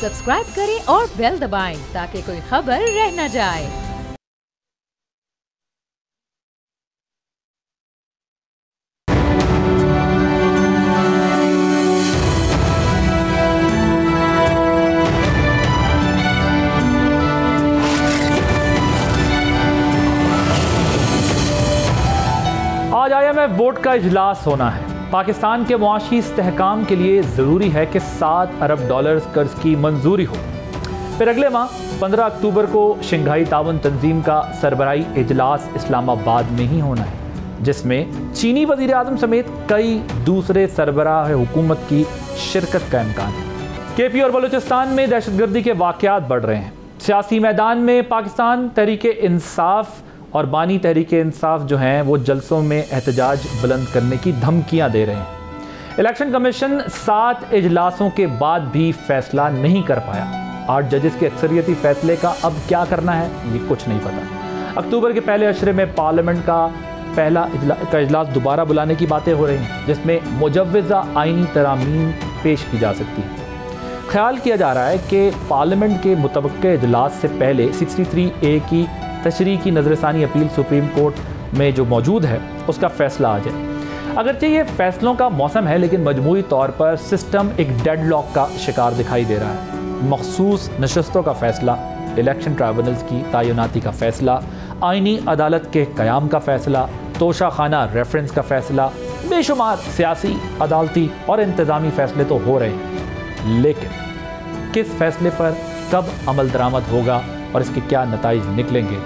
Subscribe करें और bell दबाएं ताकि कोई खबर रह न जाए। आज IMF बोर्ड का इजलास होना है। पाकिस्तान के मुआशी इस्तेहकाम के लिए ज़रूरी है कि 7 अरब डॉलर्स कर्ज की मंजूरी हो। फिर अगले माह 15 अक्टूबर को शंघाई ताउन तंजीम का सरबराही इजलास इस्लामाबाद में ही होना है, जिसमें चीनी वज़ीर आज़म समेत कई दूसरे सरबराह हुकूमत की शिरकत का इम्कान है। KP और बलूचिस्तान में दहशतगर्दी के वाक़यात बढ़ रहे हैं। सियासी मैदान में पाकिस्तान तहरीक इंसाफ और बानी तहरीक इंसाफ जो हैं वो जलसों में एहतजाज बुलंद करने की धमकियां दे रहे हैं। इलेक्शन कमीशन 7 इजलासों के बाद भी फैसला नहीं कर पाया। 8 जजेस के अक्सरियती फैसले का अब क्या करना है ये कुछ नहीं पता। अक्टूबर के पहले अशरे में पार्लियामेंट का पहला इजलास दोबारा बुलाने की बातें हो रही हैं, जिसमें मुजव्वज़ा आइनी तरामीम पेश की जा सकती है। ख्याल किया जा रहा है कि पार्लियामेंट के मुतवक्के इजलास से पहले 63A की तशरीह की नज़रसानी अपील सुप्रीम कोर्ट में जो मौजूद है उसका फ़ैसला आ जाए। अगरचे ये फ़ैसलों का मौसम है, लेकिन मजमूई तौर पर सिस्टम एक डेडलॉक का शिकार दिखाई दे रहा है। मखसूस नशस्तों का फ़ैसला, इलेक्शन ट्राइब्यूनल्स की तैनाती का फ़ैसला, आइनी अदालत के क़याम का फ़ैसला, तोशा खाना रेफरेंस का फ़ैसला, बेशुमार सियासी, अदालती और इंतज़ामी फ़ैसले तो हो रहे हैं, लेकिन किस फ़ैसले पर कब अमल दरामद होगा और इसके क्या नताइज निकलेंगे,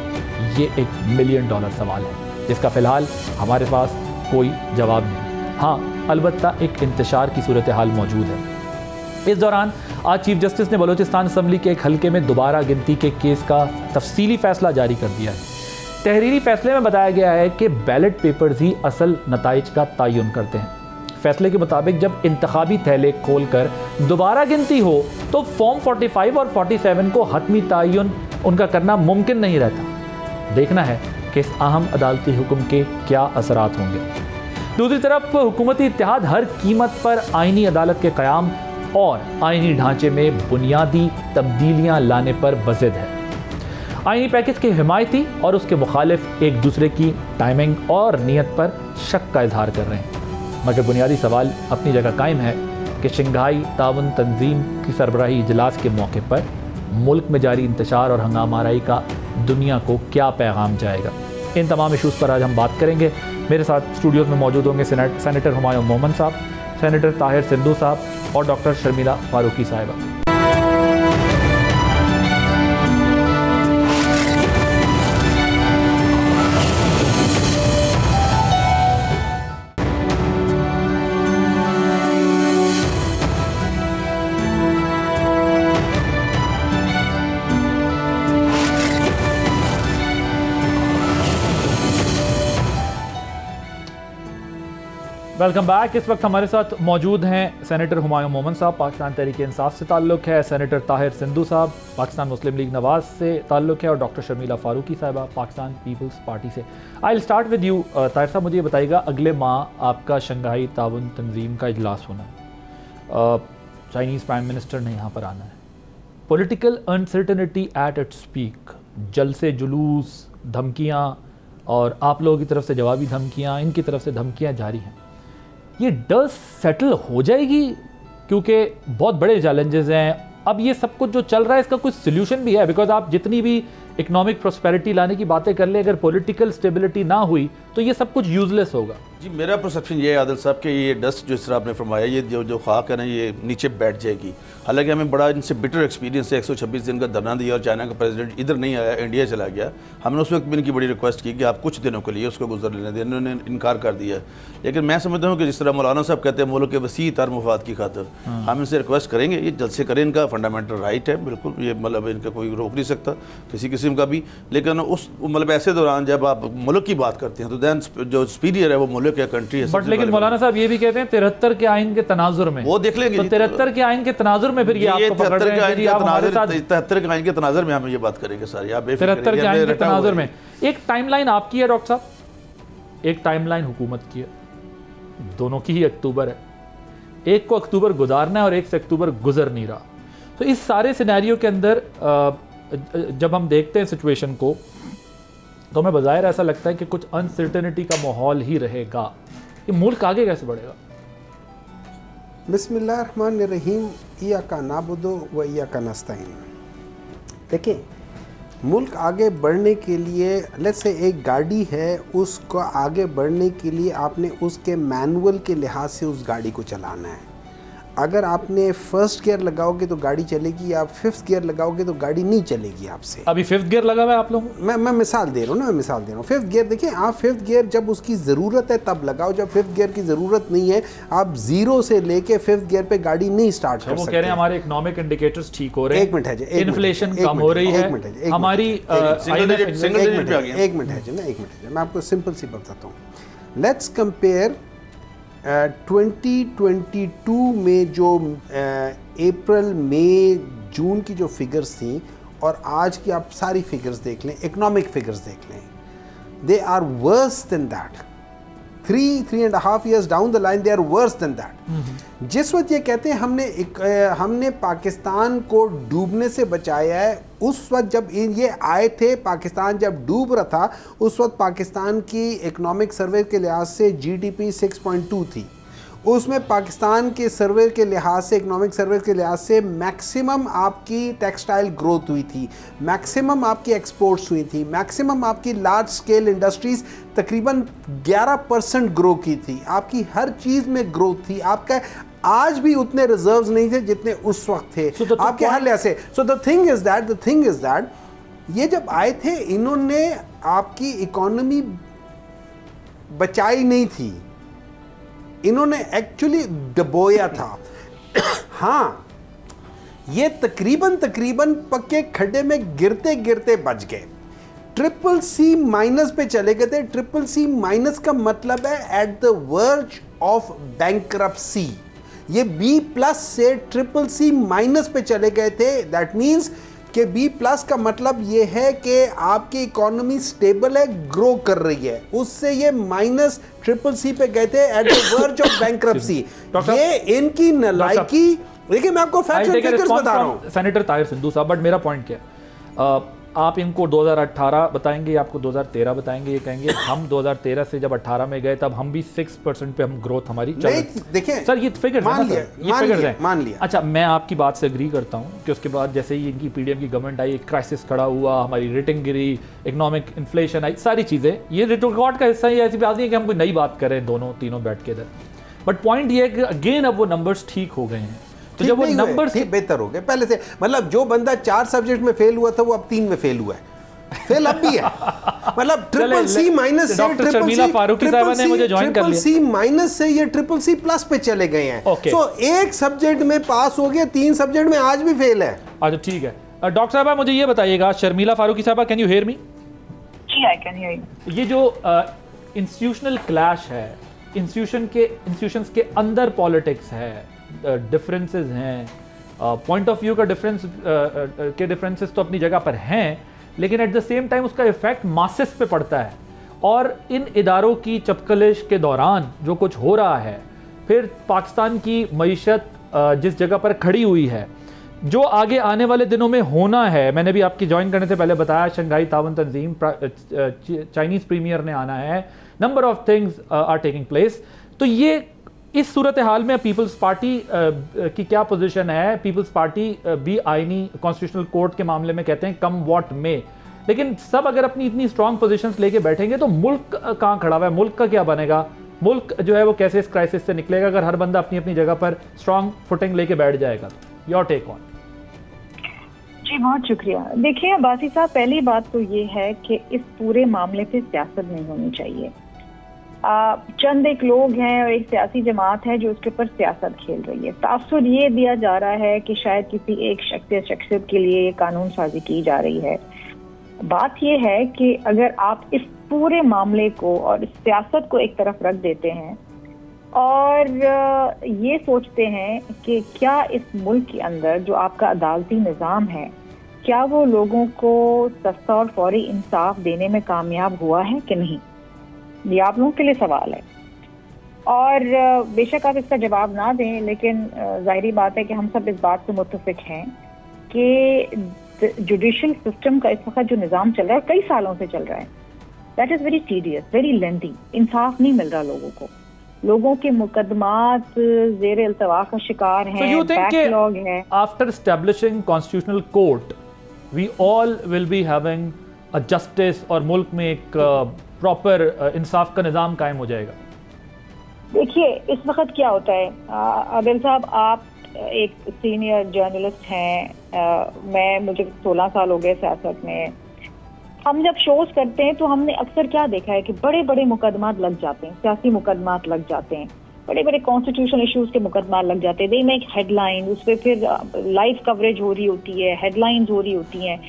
ये एक $1 मिलियन सवाल है, जिसका फ़िलहाल हमारे पास कोई जवाब नहीं। हाँ, अलबत्ता एक इंतशार की सूरत हाल मौजूद है। इस दौरान आज चीफ जस्टिस ने बलूचिस्तान असम्बली के एक हल्के में दोबारा गिनती के केस का तफसीली फ़ैसला जारी कर दिया है। तहरीरी फ़ैसले में बताया गया है कि बैलेट पेपर्स ही असल नताइज का तयन करते हैं। फैसले के मुताबिक जब इंतखाबी थैले खोलकर दोबारा गिनती हो तो फॉर्म 45 और 47 को हतमी तयन उनका करना मुमकिन नहीं रहता। देखना है कि इस अहम अदालती हुक्म के क्या असरात होंगे। दूसरी तरफ हुकूमती इत्तेहाद हर कीमत पर आइनी अदालत के क़याम और आइनी ढांचे में बुनियादी तब्दीलियां लाने पर बज़िद है। आइनी पैकेज के हिमायती और उसके मुखालिफ एक दूसरे की टाइमिंग और नीयत पर शक का इजहार कर रहे हैं, मगर बुनियादी सवाल अपनी जगह कायम है कि शंघाई ताउन तंजीम की सरबराही इजलास के मौके पर मुल्क में जारी इंतशार और हंगामाराई का दुनिया को क्या पैगाम जाएगा। इन तमाम इशूज़ पर आज हम बात करेंगे। मेरे साथ स्टूडियोज़ में मौजूद होंगे सेनेटर हुमायूं मोमन साहब, सेनेटर ताहिर सिंधू साहब और डॉक्टर शर्मिला फारूकी साहिबा। Welcome back. इस वक्त हमारे साथ मौजूद हैं सेनेटर हुमायूं मोमन साहब, पाकिस्तान तहरीक इंसाफ से ताल्लुक़ है, सेनेटर ताहिर सिंधू साहब, पाकिस्तान मुस्लिम लीग नवाज़ से ताल्लुक़ है, और डॉक्टर शर्मिला फारूकी साहिबा, पाकिस्तान पीपल्स पार्टी से। I will start with you Tahir साहब, मुझे बताइएगा, अगले माह आपका शंघाई ताउन तंजीम का इजलास होना है, चाइनीज़ प्राइम मिनिस्टर ने यहाँ पर आना है, political uncertainty at its peak, जलसे जुलूस, धमकियाँ और आप लोगों की तरफ से जवाबी धमकियाँ, इनकी तरफ से धमकियाँ जारी हैं। ये डर सेटल हो जाएगी? क्योंकि बहुत बड़े चैलेंजेस हैं। अब ये सब कुछ जो चल रहा है इसका कुछ सोल्यूशन भी है, बिकॉज आप जितनी भी इकोनॉमिक प्रॉस्पेरिटी लाने की बातें कर ले, अगर पॉलिटिकल स्टेबिलिटी ना हुई तो ये सब कुछ यूजलेस होगा। जी, मेरा परसेप्शन ये है आदिल साहब कि ये डस्ट जो इस तरह आपने फरमाया, ये जो खाक है ना, ये नीचे बैठ जाएगी। हालांकि हमें बड़ा इनसे बिटर एक्सपीरियंस है। 126 दिन का धरना दिया और चाइना का प्रेसिडेंट इधर नहीं आया, इंडिया चला गया। हमने उस वक्त भी इनकी बड़ी रिक्वेस्ट की कि आप कुछ दिनों के लिए उसको गुजर लेने दें, इन्होंने इनकार कर दिया। लेकिन मैं समझता हूँ कि जिस तरह मौलाना साहब कहते हैं, मुल्क के वसी तर मफाद की खातिर हम इनसे रिक्वेस्ट करेंगे, ये जल्द से करें, इनका फंडामेंटल राइट है, बिल्कुल, ये मतलब इनका कोई रोक नहीं सकता किसी किस्म का भी। लेकिन उस मतलब ऐसे दौरान जब आप मुल्क की बात करते हैं तो दैन जो सुपीरियर है वो मुल्क या कंट्री है। लेकिन मौलाना साहब ये भी कहते हैं 73 के आइन के तनाजुर में, वो देख लेंगे, तो 73 के आइन के तनाजुर में फिर ये आपको पकड़ रहे हैं, 73 के आइन के तनाजुर में हम ये बात करेंगे सारी। आप 73 के आइन के तनाजुर में एक टाइमलाइन आपकी है डॉक्टर साहब, एक टाइमलाइन हुकूमत की है, दोनों की ही अक्टूबर है। एक को अक्टूबर गुजारना है और एक से अक्टूबर गुजर नहीं रहा। तो इस सारे सिनेरियो के अंदर जब हम देखते हैं सिचुएशन को, तो हमें बज़ाहिर ऐसा लगता है कि कुछ अनसर्टेनिटी का माहौल ही रहेगा। ये मुल्क आगे कैसे बढ़ेगा? बिस्मिल्लाहिर्रहमानिर्रहीम, इय्याका नअबुदु व इय्याका नस्तईन। देखिए, मुल्क आगे बढ़ने के लिए, लेट्स से एक गाड़ी है, उसको आगे बढ़ने के लिए आपने उसके मैनुअल के लिहाज से उस गाड़ी को चलाना है। अगर आपने फर्स्ट गियर लगाओगे तो गाड़ी चलेगी, आप फिफ्थ गियर लगाओगे तो गाड़ी नहीं चलेगी आपसे। अभी फिफ्थ गियर लगा हुआ है आप लोग? मैं मिसाल दे रहा हूँ ना, मैं मिसाल दे रहा हूँ। फिफ्थ गियर देखिए, आप फिफ्थ गियर जब उसकी ज़रूरत है तब लगाओ, जब फिफ्थ गियर की ज़रूरत नहीं है आप जीरो से लेके फिफ्थ गियर पे गाड़ी नहीं स्टार्ट कर सकते। वो कह रहे हैं हमारे इकोनॉमिक इंडिकेटर्स ठीक हो रहे हैं। एक मिनट है जी, इन्फ्लेशन कम हो रही है, हमारी एक मिनट है जी, मैं आपको सिंपल सी बताता हूँ। लेट्स कंपेयर 2022 में जो अप्रैल मई जून की जो फिगर्स थी और आज की आप सारी फिगर्स देख लें, इकोनॉमिक फिगर्स देख लें, they are worse than that. 3.5 years down the line they are worse than that. जिस वक्त ये कहते हैं हमने पाकिस्तान को डूबने से बचाया है, उस वक्त जब ये आए थे, पाकिस्तान जब डूब रहा था, उस वक्त पाकिस्तान की इकोनॉमिक सर्वे के लिहाज से जीडीपी 6.2 थी। उसमें पाकिस्तान के सर्वे के लिहाज से, इकोनॉमिक सर्वे के लिहाज से मैक्सिमम आपकी टेक्सटाइल ग्रोथ हुई थी, मैक्सिमम आपकी एक्सपोर्ट्स हुई थी, मैक्सिमम आपकी लार्ज स्केल इंडस्ट्रीज़ तकरीबन 11% ग्रो की थी, आपकी हर चीज़ में ग्रोथ थी। आपका आज भी उतने रिजर्व्स नहीं थे जितने उस वक्त थे आपके हर लिहाज से। So the thing is that ये जब आए थे, इन्होंने आपकी इकोनॉमी बचाई नहीं थी, इन्होंने एक्चुअली डबोया था। हाँ, ये तकरीबन पक्के खड्डे में गिरते गिरते बच गए, CCC- पे चले गए थे। CCC- का मतलब है at the verge of bankruptcy. ये B+ से CCC- पे चले गए थे। दैट मीन्स कि B+ का मतलब ये है कि आपकी इकोनॉमी स्टेबल है, ग्रो कर रही है, उससे ये -CCC पे गए थे at the verge of bankruptcy. ये इनकी नालायकी। देखिए, मैं आपको फैक्ट्स एंड फिगर्स बता रहा हूं। सेनेटर ताहिर सिंधू साहब, बट मेरा पॉइंट क्या है, आप इनको 2018 बताएंगे, आपको 2013 बताएंगे, ये कहेंगे हम 2013 से जब 18 में गए तब हम भी 6% पे हम ग्रोथ हमारी चल रही। देखिए सर, ये फिगर्स मान लिया। अच्छा, मैं आपकी बात से एग्री करता हूँ कि उसके बाद जैसे ही इनकी पीडीएम की गवर्नमेंट आई, क्राइसिस खड़ा हुआ, हमारी rating Giri, economic inflation I, सारी चीज़ें, ये रिकॉर्ड का हिस्सा ही ऐसी बात नहीं है कि हम कोई नई बात करें दोनों तीनों बैठ के इधर। बट पॉइंट ये है कि अगेन अब वो नंबर्स ठीक हो गए हैं, तो जब वो नंबर बेहतर हो गए पहले से। मतलब जो बंदा 4 सब्जेक्ट में फेल हुआ था वो अब 3 में फेल हुआ है, फेल अब भी है। मतलब CCC- से डॉक्टर शर्मिला फारूकी साहब ने मुझे ज्वाइन कर लिया, CCC- से ये CCC+ पे चले गए हैं। सो एक सब्जेक्ट में पास हो गए, 3 सब्जेक्ट में आज भी फेल है। अच्छा, ठीक है। डॉक्टर साहब, मुझे ये बताइएगा, शर्मिला फारूकी साहब, कैन यू हियर मी? जी, आई कैन हियर यू। ये जो इंस्टीट्यूशनल क्लैश है, इंस्टीट्यूशंस के अंदर पॉलिटिक्स है, डिफरेंसेस हैं, पॉइंट ऑफ व्यू का डिफरेंसेस तो अपनी जगह पर हैं, लेकिन एट द सेम टाइम उसका इफेक्ट मासेस पे पड़ता है। और इन इदारों की चपकलिश के दौरान जो कुछ हो रहा है, फिर पाकिस्तान की मईशत जिस जगह पर खड़ी हुई है, जो आगे आने वाले दिनों में होना है, मैंने भी आपकी ज्वाइन करने से पहले बताया, शंघाई तावन तंजीम, चाइनीज प्रीमियर ने आना है, number of things are taking place. तो ये इस सूरत हाल में पीपल्स पार्टी की क्या पोजीशन है? पीपल्स पार्टी भी आईनी कॉन्स्टिट्यूशनल कोर्ट के मामले में कहते हैं कम व्हाट में, लेकिन सब अगर अपनी इतनी स्ट्रांग पोजीशंस लेके बैठेंगे तो मुल्क कहाँ खड़ा हुआ है? मुल्क का क्या बनेगा? मुल्क जो है वो कैसे इस क्राइसिस से निकलेगा अगर हर बंदा अपनी अपनी जगह पर स्ट्रांग फुटिंग लेके बैठ जाएगा? तो योर टेक ऑन। जी, बहुत शुक्रिया। देखिए अब्बासी साहब, पहली बात तो ये है कि इस पूरे मामले पे सियासत नहीं होनी चाहिए। चंद एक लोग हैं और एक सियासी जमात है जो उसके ऊपर सियासत खेल रही है। तासुर ये दिया जा रहा है कि शायद किसी एक शख्सियत के लिए ये कानून साजी की जा रही है। बात ये है कि अगर आप इस पूरे मामले को और इस सियासत को एक तरफ रख देते हैं और ये सोचते हैं कि क्या इस मुल्क के अंदर जो आपका अदालती निज़ाम है, क्या वो लोगों को सस्ता और फौरी इंसाफ देने में कामयाब हुआ है कि नहीं, ये आप लोगों के लिए सवाल है। और बेशक आप इसका जवाब ना दें, लेकिन जाहिर बात है कि हम सब इस बात से मुत्तफिक हैं कि जुडिशल सिस्टम का इस वक्त जो निज़ाम चल रहा है, कई सालों से चल रहा है, that is very tedious, very lengthy. इंसाफ नहीं मिल रहा लोगों को, लोगों के मुकदमात ज़ेर इल्तवा का शिकार हैं, बैकलॉग है। After establishing constitutional court we all will be having a justice और मुल्क में एक प्रॉपर इंसाफ का निज़ाम कायम हो जाएगा? देखिए इस वक्त क्या होता है, आदिल साहब आप एक सीनियर जर्नलिस्ट हैं, मुझे 16 साल हो गए सियासत में। हम जब शोज करते हैं तो हमने अक्सर क्या देखा है कि बड़े बड़े मुकदमात लग जाते हैं, सियासी मुकदमात लग जाते हैं, बड़े बड़े कॉन्स्टिट्यूशनल इश्यूज के मुकदमात लग जाते हैं। दे मेक हेडलाइन, उस पर फिर लाइव कवरेज हो रही होती है, हेडलाइंस हो रही होती हैं।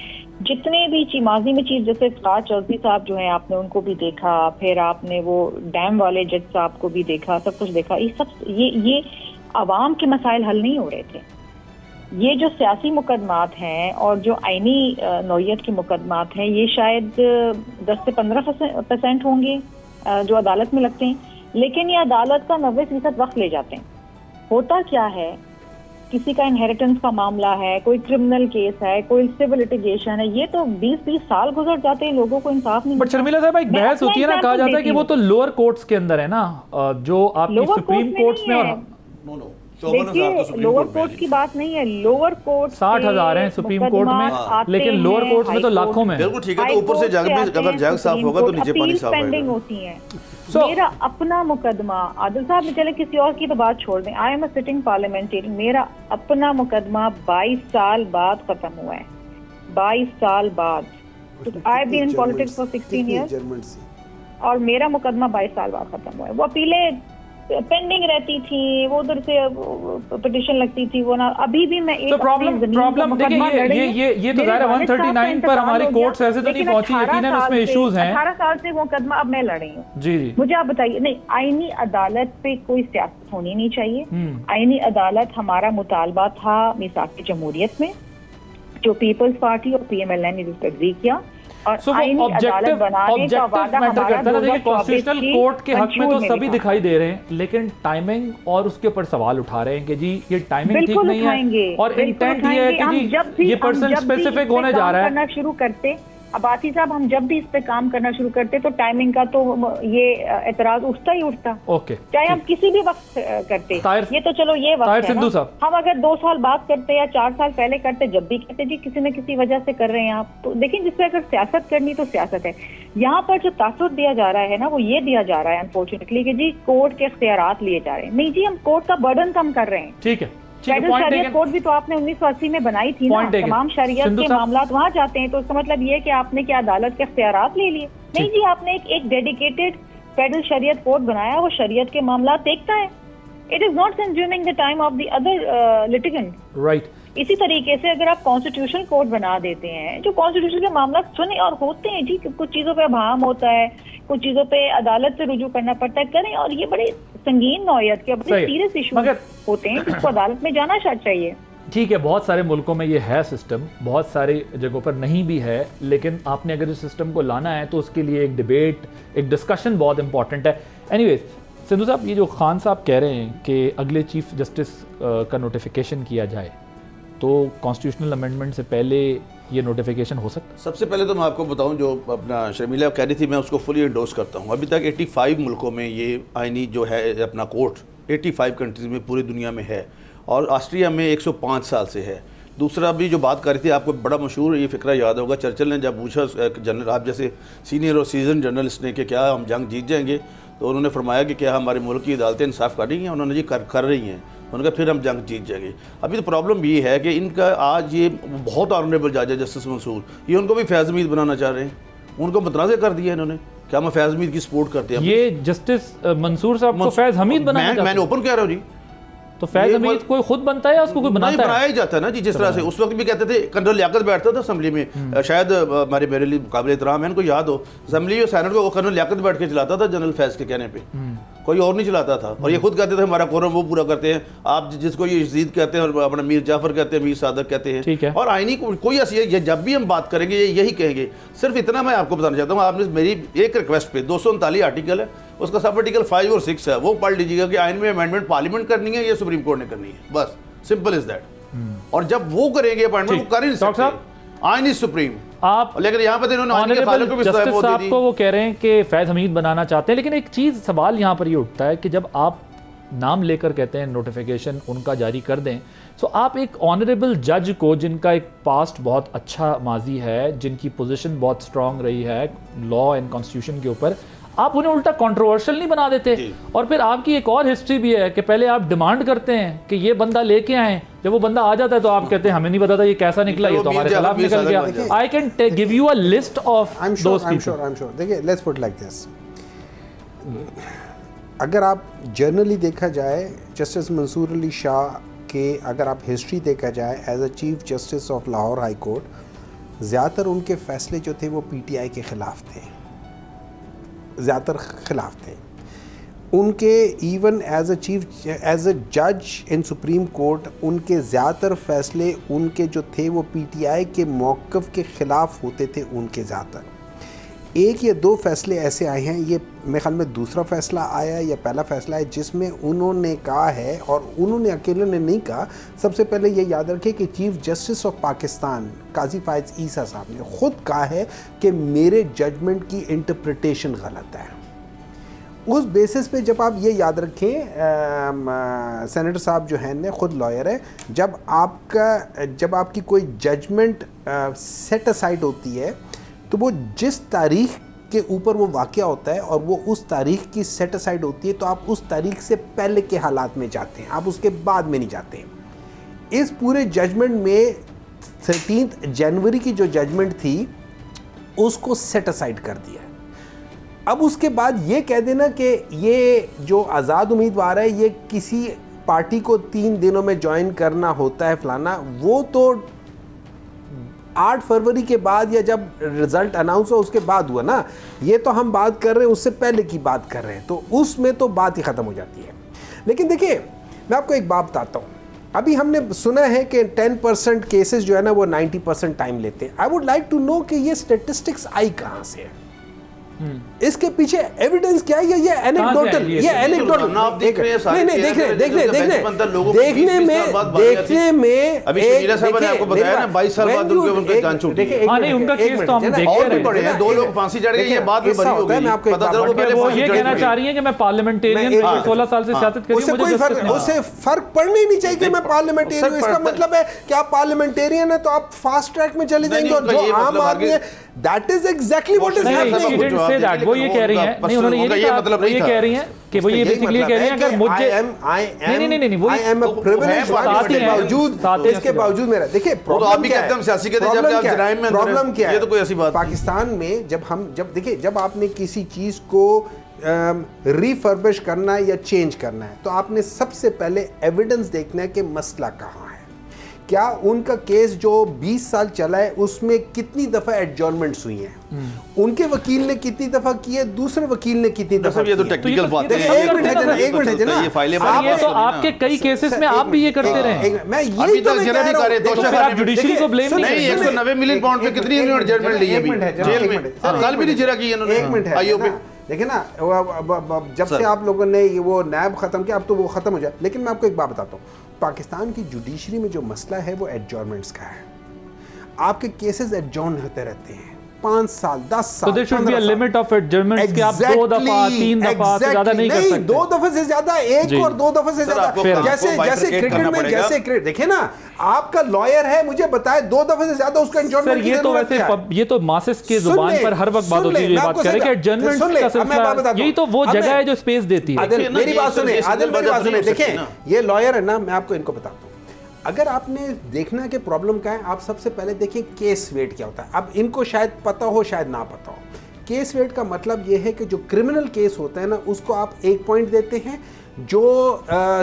जितने भी माजी में चीफ जस्टिस फराज चौधरी साहब जो हैं, आपने उनको भी देखा, फिर आपने वो डैम वाले जज साहब को भी देखा, सब कुछ देखा। ये आवाम के मसाइल हल नहीं हो रहे थे। ये जो सियासी मुकदमात हैं और जो आईनी नौयत के मुकदमात हैं, ये शायद 10 से 15% होंगे जो अदालत में लगते हैं, लेकिन ये अदालत का 90% वक्त ले जाते हैं। होता क्या है, किसी का इनहेरिटेंस का मामला है, कोई क्रिमिनल केस है, कोई सिविल लिटिगेशन है, ये तो 20-20 साल गुजर जाते हैं, लोगों को इंसाफ नहीं। बट शर्मिला साहब एक बहस होती है ना, कहा जाता है कि वो तो लोअर कोर्ट्स के अंदर है ना, जो आपकी सुप्रीम कोर्ट्स में। और देखिए लोअर कोर्ट की बात नहीं है, लोअर कोर्ट 60,000 हैं सुप्रीम कोर्ट में, लेकिन लोअर कोर्ट में तो लाखों में। बिल्कुल ठीक है, तो ऊपर से जग में अगर जग साफ होगा तो नीचे पानी साफ पेंडिंग होती है। मेरा अपना मुकदमा, आदिल साहब ने चले किसी और की तो बात छोड़ दें, I am a sitting parliamentarian, मेरा अपना मुकदमा 22 साल बाद खत्म हुआ है, 22 साल बाद। I have been in politics for 16 years और मेरा मुकदमा 22 साल बाद खत्म हुआ है। वो अपीलें पेंडिंग रहती थी, वो उधर से पिटिशन लगती थी, वो ना अभी भी मैं एक प्रॉब्लम देखिए ये तो ज़ाहिर है 139 पर हमारी कोर्ट्स ऐसे तो नहीं पहुंची, यकीनन उसमें इश्यूज हैं। 18 साल से वो मुकदमा अब मैं लड़ रही हूँ। जी मुझे आप बताइए, नहीं आईनी अदालत पे कोई सियासत होनी नहीं चाहिए। आईनी अदालत हमारा मुतालबा था मीसाक जमहूरियत में, जो पीपल्स पार्टी और PMLN ने जिस पर एग्री किया, और आईनी अदालत बनाने का वादा हमारा 2024 कॉन्स्टिट्यूशनल कोर्ट के हक में तो सभी दिखाई दे रहे हैं, लेकिन टाइमिंग और उसके ऊपर सवाल उठा रहे हैं कि जी ये टाइमिंग ठीक नहीं है, और इंटेंट ये है कि जी ये पर्सन स्पेसिफिक होने जा रहा है। शुरू करते अब्बासी साहब, हम जब भी इस पे काम करना शुरू करते तो टाइमिंग का तो ये एतराज उठता ही उठता, ओके, चाहे हम किसी भी वक्त करते। ये तो चलो ये वक्त है ना, हम अगर 2 साल बाद करते या 4 साल पहले करते, जब भी कहते जी किसी न किसी वजह से कर रहे हैं आप, तो देखिए जिससे अगर सियासत करनी तो सियासत है। यहाँ पर जो तासुर दिया जा रहा है ना, वो ये दिया जा रहा है अनफॉर्चुनेटली कि जी कोर्ट के इख्तियारात लिए जा रहे हैं। नहीं जी, हम कोर्ट का बर्डन कम कर रहे हैं। ठीक है, शरीयत कोर्ट भी तो आपने 1980 में बनाई थी ना, तमाम शरीयत के मामला वहाँ जाते हैं, तो इसका मतलब ये है कि आपने क्या अदालत के इख्तियारात ले लिए? नहीं जी, आपने एक डेडिकेटेड फेडरल शरीयत कोर्ट बनाया, वो शरीयत के मामला देखता है। It is not consuming the time of the other litigant, right. इसी तरीके से अगर आप कॉन्स्टिट्यूशनल कोर्ट बना देते हैं, जो कॉन्स्टिट्यूशन के मामला सुने और होते हैं जी, कुछ चीजों पे अभाम होता है, कुछ चीजों पे अदालत से रुजू करना पड़ता है, करें, और ये बड़े संगीन नौयत के बड़े सीरियस इशू होते हैं जिसको अदालत में जाना चाहिए। ठीक है, बहुत सारे मुल्कों में ये है सिस्टम, बहुत सारी जगहों पर नहीं भी है, लेकिन आपने अगर इस सिस्टम को लाना है तो उसके लिए एक डिबेट, एक डिस्कशन बहुत इंपॉर्टेंट है। एनीवेज सिंधु साहब, ये जो खान साहब कह रहे हैं कि अगले चीफ जस्टिस का नोटिफिकेशन किया जाए, तो कॉन्स्टिट्यूशनल अमेंडमेंट से पहले ये नोटिफिकेशन हो सकता है? सबसे पहले तो मैं आपको बताऊं, जो अपना शर्मिला कह रही थी, मैं उसको फुली एंडोर्स करता हूं। अभी तक 85 मुल्कों में ये आईनी जो है अपना कोर्ट 85 कंट्रीज़ में पूरी दुनिया में है, और ऑस्ट्रिया में 105 साल से है। दूसरा भी जो बात कर रही थी, आपको बड़ा मशहूर ये फ़िक्रा याद होगा, चर्चिल ने जब पूछा जनरल, आप जैसे सीनियर और सीजन जर्नलिस्ट ने, कि क्या हम जंग जीत जाएंगे, तो उन्होंने फरमाया कि क्या हमारे मुल्क की अदालतें इंसाफ कर रही हैं? उन्होंने जी कर रही हैं। उन्होंने कहा फिर हम जंग जीत जाएंगे। अभी तो प्रॉब्लम ये है कि इनका आज ये बहुत ऑनरेबल जज है जस्टिस मंसूर, ये उनको भी फैज़ हमीद बनाना चाह रहे हैं, उनको मुतनाज़ कर दिया इन्होंने। क्या हम फैज़ हमीद की सपोर्ट करते हैं? ये जस्टिस मंसूर साहब को फैज़ हमीद बनाना, मैंने ओपन कह रहा हूँ जी। तो फैज़ हमीद कोई खुद बनता है या उसको कोई बनाता है? बनाया ही जाता है ना जी, जिस तरह से उस वक्त भी कहते थे, कर्नल लियाकत बैठता था असेंबली में, शायद मेरे लिए काबिल एहतराम है, इनको याद हो, असेंबली और सेनेट को कर्नल लियाकत बैठ के चलाता था जनरल फैज़ के कहने पे, कोई और नहीं चलाता था। और ये खुद कहते थे हमारा कोरम वो पूरा करते हैं, आप जिसको ये यजीद कहते हैं और अपना मीर जाफर कहते हैं, मीर सादक कहते हैं, ठीक है। और आईनी कोई ऐसी है, जब भी हम बात करेंगे यही कहेंगे। सिर्फ इतना मैं आपको बताना चाहता हूँ, आपने मेरी एक रिक्वेस्ट पे 239 आर्टिकल है, उसका सब आर्टिकल 5 और 6 है, वो पढ़ लीजिएगा कि आइन में अमेंडमेंट पार्लियामेंट करनी है या सुप्रीम कोर्ट ने करनी है, बस सिंपल इज दैट। और जब वो करेंगे अपॉइंटमेंट, वो कर ही नहीं सकते, आईनी सुप्रीम आप, लेकिन यहाँ पर इन्होंने जस्टिस साहब को वो कह रहे हैं कि फैज हमीद बनाना चाहते हैं, लेकिन एक चीज़ सवाल यहाँ पर ये उठता है कि जब आप नाम लेकर कहते हैं नोटिफिकेशन उनका जारी कर दें, तो आप एक ऑनरेबल जज को जिनका एक पास्ट बहुत अच्छा माजी है, जिनकी पोजीशन बहुत स्ट्रांग रही है लॉ एंड कॉन्स्टिट्यूशन के ऊपर, आप उन्हें उल्टा कंट्रोवर्शियल नहीं बना देते। और फिर आपकी एक और हिस्ट्री भी है कि पहले आप डिमांड करते हैं कि ये बंदा लेके आए, जब वो बंदा आ जाता है तो आप कहते हैं हमें नहीं पता था ये कैसा निकला, ये तो हमारे खिलाफ निकल गया। I can give you a list of those people. I am sure देखिए, लेट्स पुट लाइक दिस, अगर आप जर्नली देखा जाए जस्टिस मंसूर अली शाह के, अगर आप हिस्ट्री देखा जाए as a chief justice of Lahore high court, ज़्यादातर उनके फैसले जो थे वो पीटीआई के ख़िलाफ़ थे, ज़्यादातर ख़िलाफ़ थे उनके। इवन एज अ जज इन सुप्रीम कोर्ट उनके ज़्यादातर फैसले उनके जो थे वो पीटीआई के मौक़िफ़ के ख़िलाफ़ होते थे उनके ज़्यादातर। एक या दो फैसले ऐसे आए हैं, ये मेरे ख्याल में दूसरा फैसला आया या पहला फैसला है, जिसमें उन्होंने कहा है, और उन्होंने अकेले ने नहीं कहा, सबसे पहले ये याद रखें कि चीफ जस्टिस ऑफ पाकिस्तान काजी फायज ईसा साहब ने खुद कहा है कि मेरे जजमेंट की इंटरप्रिटेशन गलत है। उस बेसिस पे जब आप ये याद रखें, सेनेटर साहब जो हैं ने खुद लॉयर है, जब आपकी कोई जजमेंट सेट असाइड होती है तो वो जिस तारीख के ऊपर वो वाक़या होता है और वो उस तारीख की सेट असाइड होती है, तो आप उस तारीख से पहले के हालात में जाते हैं, आप उसके बाद में नहीं जाते। इस पूरे जजमेंट में 13 जनवरी की जो जजमेंट थी उसको सेट असाइड कर दिया। अब उसके बाद ये कह देना कि ये जो आज़ाद उम्मीदवार है ये किसी पार्टी को 3 दिनों में ज्वाइन करना होता है फलाना, वो तो 8 फरवरी के बाद या जब रिजल्ट अनाउंस हो उसके बाद हुआ ना, ये तो हम बात कर रहे हैं उससे पहले की बात कर रहे हैं, तो उसमें तो बात ही ख़त्म हो जाती है। लेकिन देखिए मैं आपको एक बात बताता हूँ, अभी हमने सुना है कि 10% केसेस जो है ना वो 90% टाइम लेते हैं। I would like to know कि ये स्टेटिस्टिक्स आई कहाँ से है, इसके पीछे एविडेंस क्या है, ये एनेक्डोटल, ये एनेक्डोटल देखने में अभी शकीला साहब ने आपको बताया ना 22 साल बाद उनके जान छूटी है। हां नहीं, उनका केस तो हम देख और भी बड़े हैं, 2 लोग फांसी चढ़ गए, ये बाद में बरी हो गई। मैं आपको पता चला वो पहले वो ये कहना चाह रही है कि मैं पार्लियामेंटेरियन 16 साल से सियासत कर रही हूं, उससे फर्क पड़ना ही नहीं चाहिए कि मैं पार्लियामेंटेरियन हूं। इसका मतलब है कि आप पार्लियामेंटेरियन है तो आप फास्ट ट्रैक में चले जाएंगे, और जो आम आदमी है that is exactly what is happening. Say that वो ये कह रही हैं, नहीं उन्होंने ये नहीं कहा, मतलब ये कह रही हैं कि वो ये बेसिकली कह रही हैं अगर मुझे नहीं वो आई एम अ प्रिविलेज इसके बावजूद मेरा देखिए प्रॉब्लम क्या है, सियासी के जब आप जराइम में प्रॉब्लम क्या है, ये तो कोई ऐसी बात पाकिस्तान में जब आपने किसी चीज को रिफर्बिश करना है या चेंज करना है तो आपने सबसे पहले एविडेंस देखना है कि मसला कहाँ है। क्या उनका केस जो 20 साल चला है उसमें कितनी दफा एडजॉर्नमेंट्स हुई हैं, उनके वकील ने कितनी दफा की है, दूसरे वकील ने कितनी दफा, ये तो टेक्निकल बात है। एक मिनट है ना, ये फाइलें तो आपके कई केसेस में आप भी ये करते रहे, मैं यही तो कह रहा हूं, जुडिशरी को ब्लेम नहीं। 190 मिलियन पाउंड पे कितनी जजमेंट ली है जेल में, कल भी नहीं जिरा की इन्होंने। एक मिनट है, देखिए ना जब से आप लोगों ने ये वो नैब खत्म किया अब तो वो खत्म हो जाए। लेकिन मैं आपको एक बात बताता हूँ, पाकिस्तान की जुडिशरी में जो मसला है वो एडजॉर्नमेंट्स का है। आपके केसेस एडजॉर्न होते रहते हैं 5 साल 10 साल। So there should be a limit of adjournments कि आप 2 दफा 3 दफा से ज्यादा नहीं कर सकते। 2 दफे से ज्यादा, एक और 2 दफे से ज्यादा, जैसे क्रिकेट में, जैसे क्रिकेट देखिए ना, आपका लॉयर है मुझे बताए 2 दफे से ज्यादा उसका एडजॉर्नमेंट की जरूरत है। ये तो मासिस के जुबान पर हर वक्त बात होती है, ये बात करें कि एडजॉर्नमेंट का सिलसिला, यही तो वो जगह है जो स्पेस देती है। मेरी बात सुने आदिल, मेरी बात सुने, देखें ये लॉयर है ना, मैं आपको इनको बताता हूँ। अगर आपने देखना है कि प्रॉब्लम क्या है, आप सबसे पहले देखिए केस वेट क्या होता है। अब इनको शायद पता हो शायद ना पता हो। केस वेट का मतलब ये है कि जो क्रिमिनल केस होता है ना उसको आप 1 पॉइंट देते हैं, जो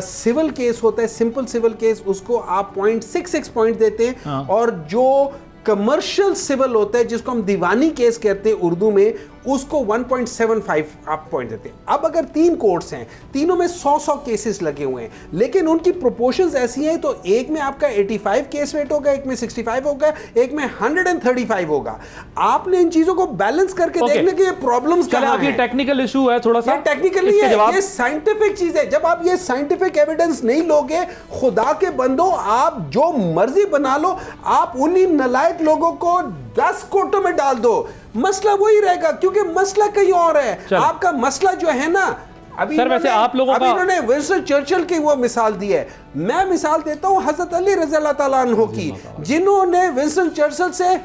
सिविल केस होता है, सिंपल सिविल केस, उसको आप 0.66 पॉइंट देते हैं, और जो कमर्शियल सिविल होता है जिसको हम दीवानी केस कहते हैं उर्दू में, उसको 1.75 आप पॉइंट देते हैं। अब अगर 3 कोर्ट्स हैं, तीनों में 100 केसेस लगे हुए हैं, लेकिन उनकी प्रोपोर्शंस ऐसी हैं, तो एक में आपका 85 केस रेट होगा, एक में 65 होगा, एक में 135 होगा। आपने इन चीजों को बैलेंस करके देखने के प्रॉब्लम्स कहां हैं। टेक्निकल इशू है थोड़ा सा, टेक्निकल नहीं है, ये साइंटिफिक चीज है। जब आप ये साइंटिफिक एविडेंस नहीं लोगे, खुदा के बंदो आप जो मर्जी बना लो, आप उन्हीं नालायक लोगों को 10 कोर्टों में डाल दो, मसला वही रहेगा, क्योंकि मसला कहीं और है। आपका मसला जो है ना, अभी सर वैसे आप लोगों का इन्होंने विंस्टन चर्चिल की वो मिसाल दी है, मैं मिसाल देता हूं हजरत अली रज़ी अल्लाह ताला अन्हु की, जिन्होंने विंस्टन चर्चिल से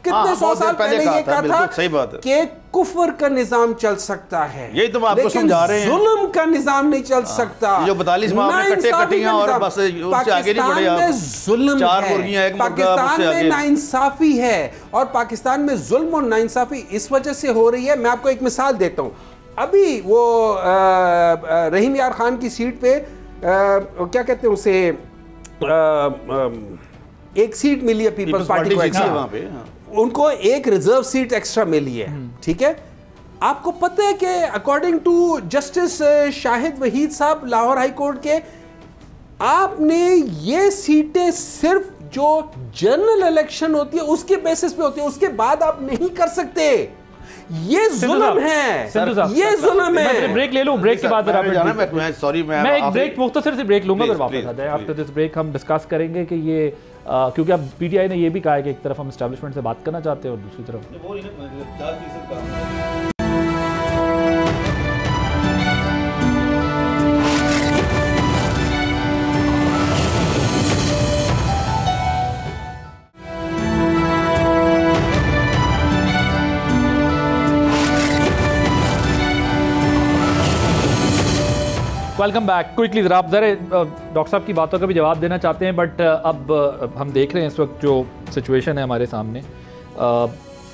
कितने 100 साल पहले ये कहा था कि कुफ्र का निजाम चल सकता है, यही तो आपको समझा रहे हैं, जुल्म का निजाम नहीं चल सकता। जो 42 माह में कट्टे कटियां और बस उससे आगे नहीं बढ़े आप। जुल्म 4 मुर्गियां एक मुर्गा, पाकिस्तान में नाइंसाफी है, और पाकिस्तान में जुल्म और नाइंसाफी इस वजह से हो रही है। मैं आपको एक मिसाल देता हूं, अभी वो रहीम यार खान की सीट पे क्या कहते हैं उसे, एक सीट मिली है पीपल्स पार्टी को एक्स्ट्रा, वहां पे उनको एक रिजर्व सीट एक्स्ट्रा मिली है, ठीक है। आपको पता है कि according to justice Shahid Waheed साहब लाहौर हाई कोर्ट के, आपने ये सीटें सिर्फ जो जनरल इलेक्शन होती है उसके बेसिस पे होती है, उसके बाद आप नहीं कर सकते। ये जुल्म है, ये जुल्म है। मैं ब्रेक ले लूं, ब्रेक के बाद मैं एक ब्रेक मुख्तसर से ब्रेक लूंगा, फिर वापस आ जाए। आफ्टर दिस ब्रेक हम डिस्कस करेंगे कि ये क्योंकि अब पीटीआई ने ये भी कहा है कि एक तरफ हम एस्टैब्लिशमेंट से बात करना चाहते हैं और दूसरी तरफ वेलकम बैक। क्विकली ज़रा आप डॉक्टर साहब की बातों का भी जवाब देना चाहते हैं, बट अब हम देख रहे हैं इस वक्त जो सिचुएशन है हमारे सामने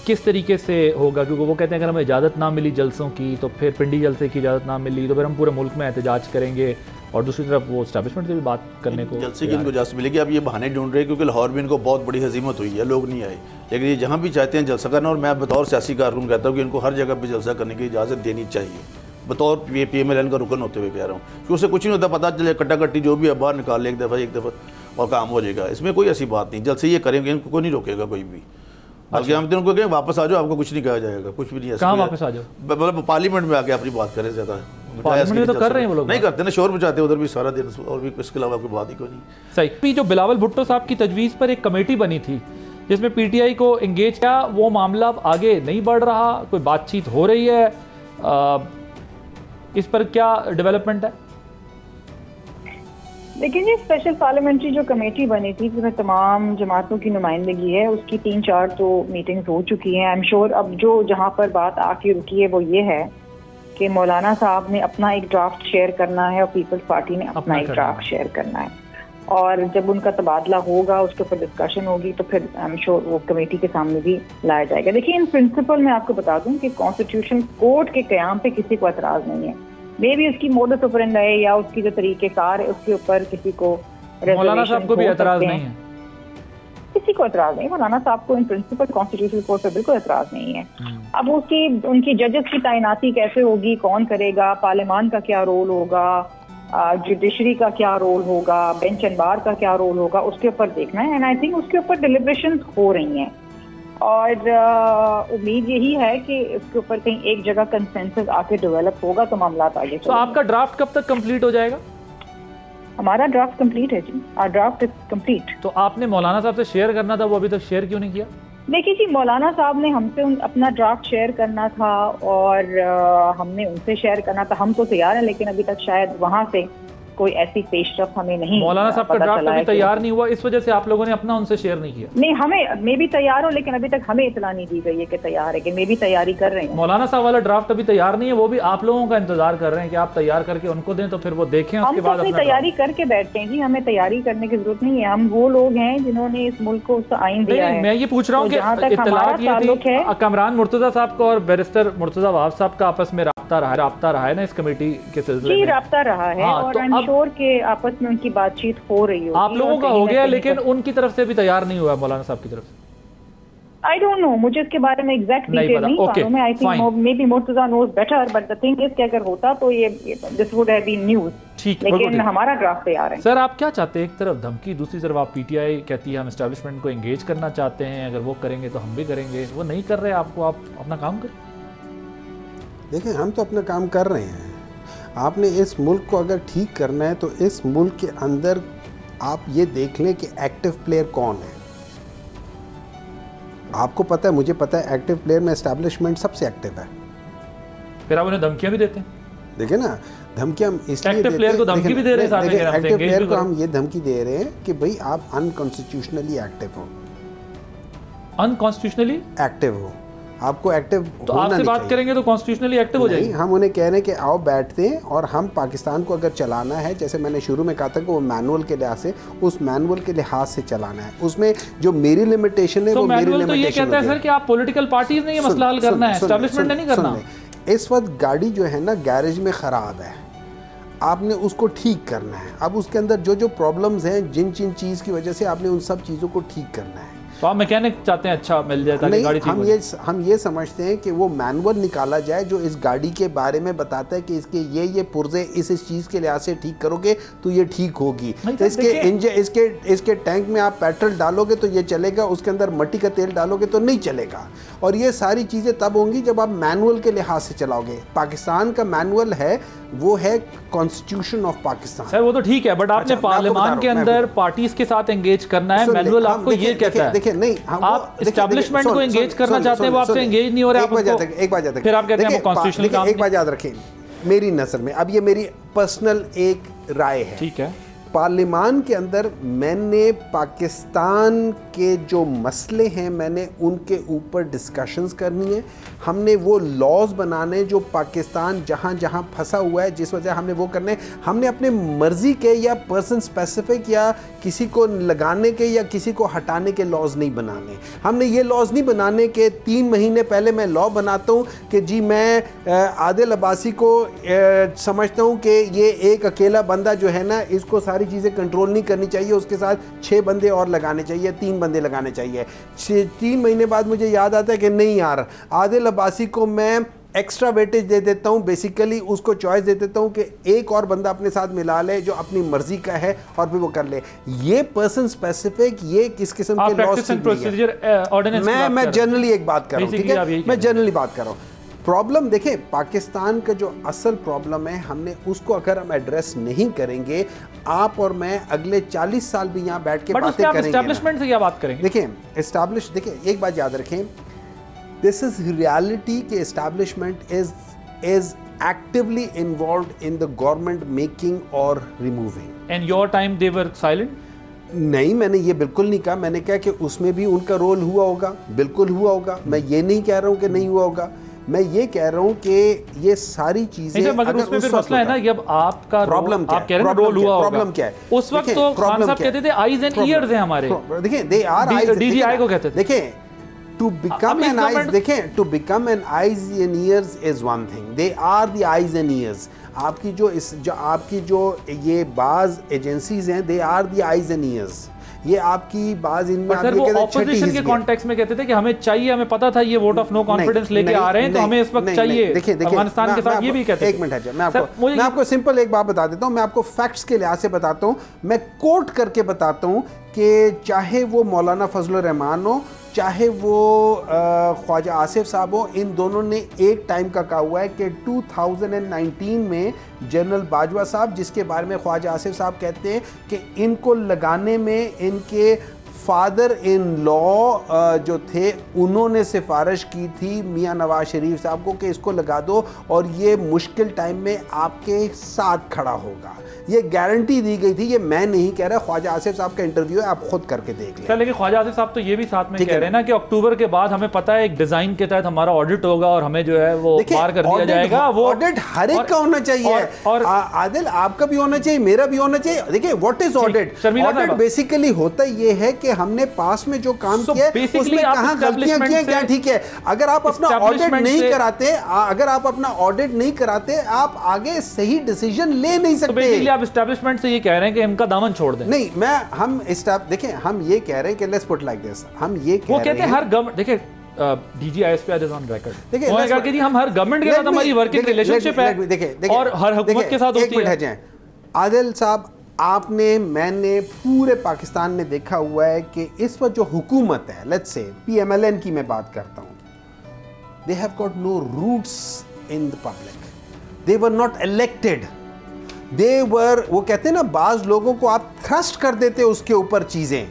किस तरीके से होगा, क्योंकि वो कहते हैं अगर हमें इजाज़त ना मिली जलसों की तो फिर पिंडी जलसे की इजाज़त ना मिली तो फिर हम पूरे मुल्क में एहतजाज करेंगे, और दूसरी तरफ वो एस्टैब्लिशमेंट से भी बात करने को जलसे की इनको इजाज़त मिलेगी। अब ये बहाने ढूंढ रहे हैं क्योंकि लाहौर में इनको बहुत बड़ी हजीमत हुई है, लोग नहीं आए, लेकिन ये जहाँ भी चाहते हैं जलसा करना, और मैं बतौर सियासी कारकुन कहता हूँ कि इनको हर जगह पर जलसा करने की इजाज़त देनी चाहिए, बतौर PMLN का रुकन होते हुए कह रहा हूँ, क्योंकि उससे कुछ नहीं होता, पता चले कट्टा कट्टी जो भी है बाहर निकाल ले एक दफ़ा और काम हो जाएगा। इसमें कोई ऐसी बात नहीं, जल्द से ये करेंगे, इनको कोई नहीं रोकेगा कोई भी। बाकी हम उनको कहें वापस आ जाओ, आपको कुछ नहीं कहा जाएगा, कुछ भी नहीं है। कहाँ वापस आ जाओ, मतलब पार्लियामेंट में आके अपनी बात करें, ज़्यादा पार्लियामेंट में तो कर रहे हैं वो लोग, नहीं करते ना, शोर मचाते उधर भी सारा दिन, और भी इसके अलावा कोई बात ही कोई नहीं। सही। जो बिलावल भुट्टो साहब की तजवीज़ पर एक कमेटी बनी थी जिसमें PTI को इंगेज किया, वो मामला अब आगे नहीं बढ़ रहा, कोई बातचीत हो रही है, इस पर क्या डेवलपमेंट है? देखिए जी, स्पेशल पार्लियामेंट्री जो कमेटी बनी थी जिसमें तमाम जमातों की नुमाइंदगी है, उसकी 3-4 तो मीटिंग्स हो चुकी हैं। आई एम श्योर अब जो जहां पर बात आके रुकी है वो ये है कि मौलाना साहब ने अपना एक ड्राफ्ट शेयर करना है और पीपल्स पार्टी ने अपना एक ड्राफ्ट शेयर करना है, और जब उनका तबादला होगा उसके ऊपर डिस्कशन होगी तो फिर आई एम श्योर वो कमेटी के सामने भी लाया जाएगा। देखिए, इन प्रिंसिपल मैं आपको बता दूं कि कॉन्स्टिट्यूशन कोर्ट के क़याम पे किसी को एतराज़ नहीं है, मे भी उसकी मोडस ऑपरेंडी है या उसकी जो तरीक़ेकार है उसके ऊपर किसी को मौलाना साहब को भी एतराज़ नहीं है, किसी को एतराज़ नहीं। मौलाना साहब को इन प्रिंसिपल कॉन्स्टिट्यूशनल कोर्ट पे बिल्कुल एतराज़ नहीं है। अब उनकी जजेस की तैनाती कैसे होगी, कौन करेगा, पार्लियामान का क्या रोल होगा, जुडिशरी का क्या रोल होगा, बेंच एंड बार का क्या रोल होगा, उसके ऊपर देखना है। एंड आई थिंक उसके ऊपर डिलिब्रेशंस हो रही हैं, और उम्मीद यही है कि इसके ऊपर कहीं एक जगह कंसेंसस आके डेवलप होगा तो मामला आगे। तो आपका ड्राफ्ट कब तक कंप्लीट हो जाएगा? हमारा ड्राफ्ट कंप्लीट है जी, आवर ड्राफ्ट इज कंप्लीट। तो आपने मौलाना साहब से शेयर करना था, वो अभी तक शेयर क्यों नहीं किया? देखिए जी, मौलाना साहब ने हमसे अपना ड्राफ्ट शेयर करना था और हमने उनसे शेयर करना था। हम तो तैयार हैं, लेकिन अभी तक शायद वहाँ से कोई ऐसी पेशरफ हमें नहीं, मौलाना साहब का ड्राफ्ट अभी तैयार नहीं हुआ, इस वजह से आप लोगों ने अपना उनसे शेयर नहीं किया? नहीं, मैं भी तैयार हूँ, लेकिन अभी तक हमें इतला नहीं दी गई है कि तैयार है, कि मैं भी तैयारी कर रही हूँ। मौलाना साहब वाला ड्राफ्ट अभी तैयार नहीं है, वो भी आप लोगों का इंतजार कर रहे हैं कि आप तैयार करके उनको दें तो फिर वो देखें, उसके बाद अपनी तैयारी करके बैठते हैं जी। हमें तैयारी करने की जरूरत नहीं है, हम वो लोग हैं जिन्होंने इस मुल्क को उसका आइन दिया है। मैं ये पूछ रहा हूँ कि इत्तलात ये थी कमरान मुर्तजा साहब का और बैरिस्टर मुर्तजा वहाब साहब का आपस में राब्ता रहा है ना इस कमेटी के सिलसिले में? राब्ता रहा है, और आई एम श्योर के आपस में उनकी बातचीत हो रही है। आप लोगों का हो गया, लेकिन उनकी तरफ से भी तैयार नहीं हुआ मौलाना साहब की तरफ से? आई डोंट नो, मुझे इसके बारे में एग्जैक्ट डिटेल नहीं मालूम है। I think maybe Murtaza knows better, but the thing is कि अगर होता तो ये this would have been news. ठीक, लेकिन हमारा ड्राफ्ट तैयार है। सर आप क्या चाहते हैं? एक तरफ धमकी, दूसरी तरफ आप पीटीआई कहती है हम एस्टैब्लिशमेंट को एंगेज करना चाहते हैं, अगर वो करेंगे तो हम भी करेंगे। वो नहीं कर रहे आपको, आप अपना काम करें। देखिए हम तो अपना काम कर रहे हैं। आपने इस मुल्क को अगर ठीक करना है तो इस मुल्क के अंदर आप ये देख लें कि एक्टिव प्लेयर कौन है। आपको पता है, मुझे पता है, एक्टिव प्लेयर में एस्टैब्लिशमेंट सबसे एक्टिव है। फिर आप उन्हें धमकियां भी देते हैं? देखिए ना, धमकियां हम इसलिए एक्टिव प्लेयर को धमकी भी दे रहे हैं। एक्टिव प्लेयर को हम ये धमकी दे रहे हैं कि भाई आप अनकॉन्स्टिट्यूशनली एक्टिव हो। अनकॉन्स्टिट्यूशनली एक्टिव हो, आपको एक्टिव तो आपसे बात करेंगे तो कॉन्स्टिट्यूशनली एक्टिव हो जाएगी। हम उन्हें कह रहे हैं कि आओ बैठते हैं और हम पाकिस्तान को अगर चलाना है, जैसे मैंने शुरू में कहा था कि वो मैनुअल के लिहाज से, उस मैनुअल के लिहाज से चलाना है। उसमें जो मेरी लिमिटेशन है वो मेरी लिमिटेशन। तो ये कहता है सर कि आप पॉलिटिकल पार्टीज नहीं, ये मसला हल करना है, एस्टैब्लिशमेंट नहीं करना। इस वक्त गाड़ी जो है ना गैरेज में ख़राब है, आपने उसको ठीक करना है। अब उसके अंदर जो जो प्रॉब्लम्स हैं, जिन जिन चीज़ की वजह से, आपने उन सब चीज़ों को ठीक करना है। तो आप मैकेनिक चाहते हैं अच्छा मिल जाए ताकि गाड़ी ठीक हो जाए? हम ये समझते हैं कि वो मैनुअल निकाला जाए जो इस गाड़ी के बारे में बताता है कि इसके ये पुर्जे इस चीज़ के लिहाज से ठीक करोगे तो ये ठीक होगी। तो इसके इंजन, इसके टैंक में आप पेट्रोल डालोगे तो ये चलेगा, उसके अंदर मिट्टी का तेल डालोगे तो नहीं चलेगा। और ये सारी चीज़ें तब होंगी जब आप मैनुअल के लिहाज से चलाओगे। पाकिस्तान का मैनुअल है, वो है कॉन्स्टिट्यूशन ऑफ पाकिस्तान। सर वो तो ठीक है, बट आपने पार्लियामान के अंदर पार्टीज के साथ एंगेज करना है। मैनुअल आपको ये कहता है। देखिए नहीं, आप एस्टैब्लिशमेंट को एंगेज करना चाहते हैं, वो आपसे एंगेज नहीं हो रहा है। एक बात याद, फिर आप कहते हैं कॉन्स्टिट्यूशनल काम। एक बात याद रखें, मेरी नजर में, अब ये मेरी पर्सनल एक राय है, ठीक है, पार्लियामान के अंदर मैंने पाकिस्तान के जो मसले हैं मैंने उनके ऊपर डिस्कशंस करनी है। हमने वो लॉज बनाने जो पाकिस्तान जहाँ जहाँ फंसा हुआ है, जिस वजह हमने वो करने। हमने अपने मर्जी के या पर्सन स्पेसिफिक या किसी को लगाने के या किसी को हटाने के लॉज नहीं बनाने। हमने ये लॉज नहीं बनाने के 3 महीने पहले मैं लॉ बनाता हूँ कि जी मैं आदिल अब्बासी को समझता हूँ कि ये एक अकेला बंदा जो है ना, इसको सारी चीज़ें कंट्रोल नहीं करनी चाहिए, उसके साथ 6 बंदे और लगाने चाहिए, 3 बंदे लगाने चाहिए। 3 महीने बाद मुझे याद आता है कि नहीं यार, आदिल अब्बासी को मैं एक्स्ट्रा वेटेज दे देता हूँ, बेसिकली उसको चॉइस दे देता हूँ कि एक और बंदा अपने साथ मिला ले जो अपनी मर्जी का है और फिर वो कर ले। ये पर्सन स्पेसिफिक, ये किस किस्म के लॉस मैं जनरली एक बात कर रहा हूँ, ठीक है, मैं जनरली बात कर रहा हूँ। प्रॉब्लम देखें, पाकिस्तान का जो असल प्रॉब्लम है, हमने उसको अगर हम एड्रेस नहीं करेंगे, आप और मैं अगले 40 साल भी यहाँ बैठ के बातें करेंगे। एस्टैब्लिशमेंट से क्या बात करेंगे? देखें एस्टैब्लिश, देखें एक बात याद रखें, दिस इज रियलिटी कि establishment is actively involved in the government making और removing. And your time they were silent? नहीं, मैंने ये बिल्कुल नहीं कहा। मैंने कहा कि उसमें भी उनका रोल हुआ होगा, बिल्कुल हुआ होगा। मैं ये नहीं कह रहा हूँ कि नहीं हुआ होगा, मैं ये कह रहा हूँ कि ये सारी चीजें, मगर उसमें फिर मसला है ना, जब आपका प्रॉब्लम क्या है, रोल हुआ होगा, प्रॉब्लम क्या है उस वक्त तो खान साहब कहते थे आईज एंड ईयर्स हैं हमारे। देखिए दे आर आईज, डीजीआई को कहते थे। देखिए to become an eyes, देखें to become an eyes and ears is one thing, they are the eyes and ears। आपकी जो ये बाज एजेंसीज हैं, they are the eyes and ears। ये आपकी बाज इनमें आप वो ऑपोजिशन के कॉन्टेक्स्ट में कहते थे कि हमें चाहिए, हमें पता था ये वोट ऑफ नो कॉन्फिडेंस लेके आ रहे हैं तो हमें इस वक्त चाहिए। देखिए अफगानिस्तान के साथ ये भी कहते थे। एक मिनट है, मैं आपको सिंपल एक बात बता देता हूँ, मैं आपको फैक्ट्स के लिहाज से बताता हूँ, मैं कोट करके बताता हूँ कि चाहे वो मौलाना फजलुर रहमान हो, चाहे वो ख्वाजा आसिफ साहब हो, इन दोनों ने एक टाइम का कहा हुआ है कि 2019 में जनरल बाजवा साहब, जिसके बारे में ख्वाजा आसिफ साहब कहते हैं कि इनको लगाने में इनके फादर इन लॉ जो थे उन्होंने सिफारिश की थी मियां नवाज शरीफ साहब को कि इसको लगा दो और ये मुश्किल टाइम में आपके साथ खड़ा होगा। ये गारंटी दी गई थी, ये मैं नहीं कह रहा, ख्वाजा आसिफ साहब का इंटरव्यू है, आप खुद करके देख लें। लेकिन ख्वाजा आसिफ साहब तो ये भी साथ में कह रहे हैं ना कि अक्टूबर के बाद हमें पता है एक डिजाइन के तहत हमारा ऑडिट होगा और हमें जो है वो पार कर दिया जाएगा। वो ऑडिट हर एक का होना चाहिए और आदिल आपका भी होना चाहिए, मेरा भी होना चाहिए। देखिए what is audit? Audit basically होता ये है कि हमने पास में जो काम किया है उसमें कहां गलतियां की हैं, क्या ठीक है। अगर आप अपना ऑडिट नहीं कराते, आप आगे सही डिसीजन ले नहीं सकते। बेसिकली आप एस्टैब्लिशमेंट से ये कह रहे हैं कि इनका दामन छोड़ दें। नहीं, देखें, हम ये कह रहे हैं कि लेट्स पुट लाइक दिस, हम ये कह वो रहे कहते हैं हर गवर्नमेंट, देखिए DGISP आज ऑन रिकॉर्ड, देखिए उन्होंने कहा कि जी हम हर गवर्नमेंट के साथ हमारी वर्किंग रिलेशनशिप है और हर हुकूमत के साथ होती है। आदिल साहब, आपने, मैंने पूरे पाकिस्तान में देखा हुआ है कि इस वक्त जो हुकूमत है, लेट्स से PMLN की मैं बात करता हूं, they have got no roots in the public, they were not elected, they were, वो कहते हैं ना, बाज लोगों को आप थ्रस्ट कर देते उसके ऊपर चीजें।